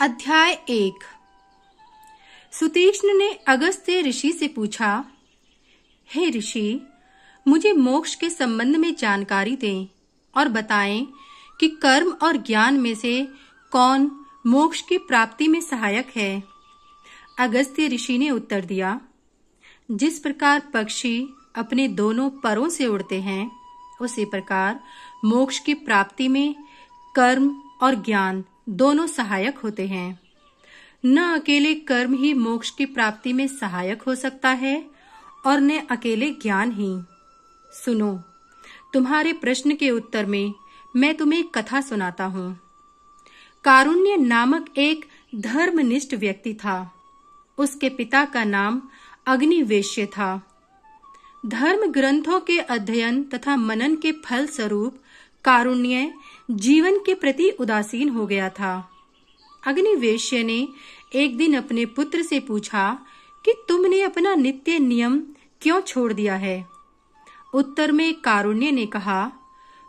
अध्याय 1। सुतीक्ष्ण ने अगस्त्य ऋषि से पूछा, हे ऋषि, मुझे मोक्ष के संबंध में जानकारी दें और बताएं कि कर्म और ज्ञान में से कौन मोक्ष की प्राप्ति में सहायक है। अगस्त्य ऋषि ने उत्तर दिया, जिस प्रकार पक्षी अपने दोनों परों से उड़ते हैं, उसी प्रकार मोक्ष की प्राप्ति में कर्म और ज्ञान दोनों सहायक होते हैं। न अकेले कर्म ही मोक्ष की प्राप्ति में सहायक हो सकता है और न अकेले ज्ञान ही। सुनो, तुम्हारे प्रश्न के उत्तर में मैं तुम्हें एक कथा सुनाता हूँ। कारुण्य नामक एक धर्मनिष्ठ व्यक्ति था। उसके पिता का नाम अग्निवेश्य था। धर्म ग्रंथों के अध्ययन तथा मनन के फल स्वरूप कारुण्य जीवन के प्रति उदासीन हो गया था। अग्निवेश्य ने एक दिन अपने पुत्र से पूछा कि तुमने अपना नित्य नियम क्यों छोड़ दिया है। उत्तर में कारुण्य ने कहा,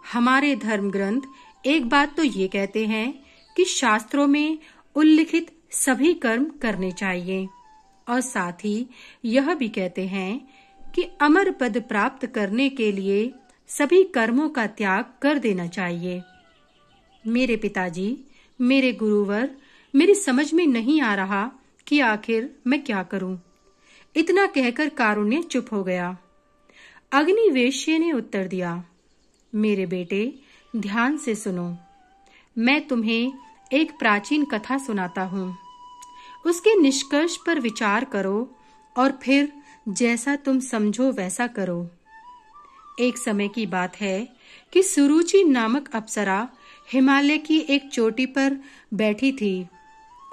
हमारे धर्म ग्रंथ एक बात तो ये कहते हैं कि शास्त्रों में उल्लिखित सभी कर्म करने चाहिए और साथ ही यह भी कहते हैं कि अमर पद प्राप्त करने के लिए सभी कर्मों का त्याग कर देना चाहिए। मेरे पिताजी, मेरे गुरुवर, मेरी समझ में नहीं आ रहा कि आखिर मैं क्या करूं। इतना कहकर कारुण्य चुप हो गया। अग्निवेश्य ने उत्तर दिया, मेरे बेटे, ध्यान से सुनो। मैं तुम्हें एक प्राचीन कथा सुनाता हूँ। उसके निष्कर्ष पर विचार करो और फिर जैसा तुम समझो वैसा करो। एक समय की बात है कि सुरुचि नामक अप्सरा हिमालय की एक चोटी पर बैठी थी।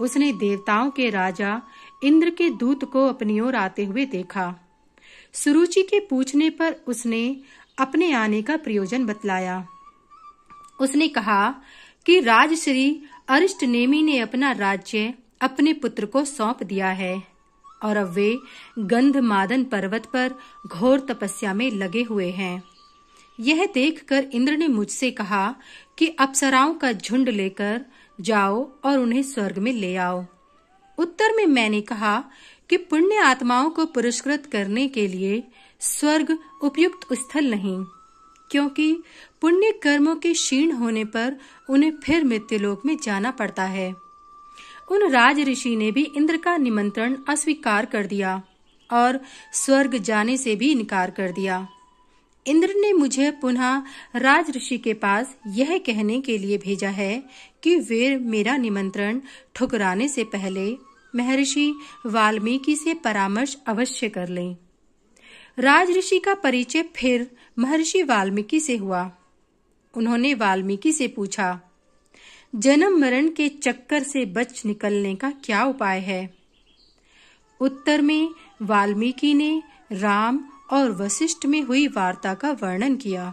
उसने देवताओं के राजा इंद्र के दूत को अपनी ओर आते हुए देखा। सुरुचि के पूछने पर उसने अपने आने का प्रयोजन बतलाया। उसने कहा कि राजश्री अरिष्टनेमि ने अपना राज्य अपने पुत्र को सौंप दिया है और अब वे गंधमादन पर्वत पर घोर तपस्या में लगे हुए हैं। यह देखकर इंद्र ने मुझसे कहा कि अप्सराओं का झुंड लेकर जाओ और उन्हें स्वर्ग में ले आओ। उत्तर में मैंने कहा कि पुण्य आत्माओं को पुरस्कृत करने के लिए स्वर्ग उपयुक्त स्थल नहीं, क्योंकि पुण्य कर्मों के क्षीण होने पर उन्हें फिर मृत्युलोक में जाना पड़ता है। उन राज ऋषि ने भी इंद्र का निमंत्रण अस्वीकार कर दिया और स्वर्ग जाने से भी इनकार कर दिया। इंद्र ने मुझे पुनः राज ऋषि के पास यह कहने के लिए भेजा है कि वे मेरा निमंत्रण ठुकराने से पहले महर्षि वाल्मीकि से परामर्श अवश्य कर लें। राज ऋषि का परिचय फिर महर्षि वाल्मीकि से हुआ। उन्होंने वाल्मीकि से पूछा, जन्म मरण के चक्कर से बच निकलने का क्या उपाय है। उत्तर में वाल्मीकि ने राम और वशिष्ठ में हुई वार्ता का वर्णन किया।